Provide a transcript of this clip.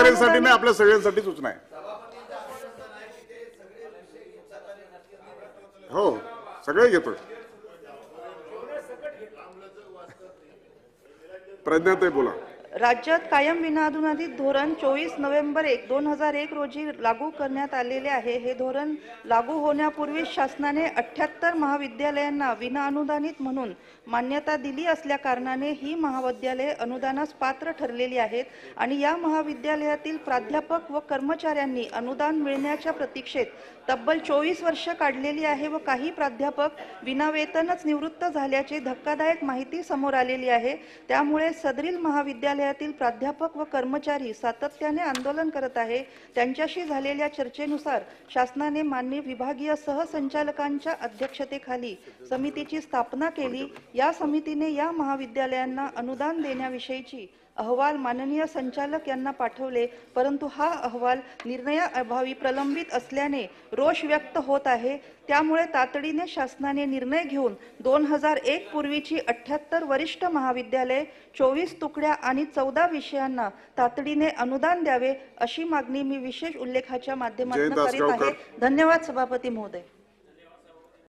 शेतकऱ्यांसाठी नाही, आपल्या सगळ्यांसाठी सूचना आहे. हो, सगळे घेतो. प्रज्ञाताई बोला. राज्यात कायम विनाअनुदानित धोरण 24 नोव्हेंबर 2001 रोजी लागू करण्यात आलेले आहे. हे धोरण लागू होण्यापूर्वी शासनाने 78 महाविद्यालयांना विनाअनुदानित म्हणून मान्यता दिली असल्या कारणाने ही महाविद्यालये अनुदानास पात्र ठरलेली आहेत आणि या महाविद्यालयातील प्राध्यापक व कर्मचाऱ्यांनी अनुदान मिळण्याच्या प्रतीक्षेत तब्बल 24 वर्ष काढलेली आहे व काही प्राध्यापक विनावेतनच निवृत्त झाल्याची धक्कादायक माहिती समोर आलेली आहे. त्यामुळे सदरील महाविद्यालयातील प्राध्यापक व कर्मचारी सातत्याने आंदोलन करत आहे. त्यांच्याशी झालेल्या चर्चेनुसार शासनाने माननीय विभागीय सहसंचालकांच्या अध्यक्षतेखाली समितीची स्थापना केली. या समितीने या महाविद्यालयांना अनुदान देण्याविषयीची अहवाल माननीय संचालक यांना पाठवले, परंतु हा अहवाल निर्णयाअभावी प्रलंबित असल्याने रोष व्यक्त होत आहे. त्यामुळे तातडीने शासनाने निर्णय घेऊन 2001 पूर्वीची 78 वरिष्ठ महाविद्यालये 24 तुकड्या आणि 14 विषयांना तातडीने अनुदान द्यावे अशी मागणी मी विशेष उल्लेखाच्या माध्यमातून करीत आहे. धन्यवाद सभापती महोदय.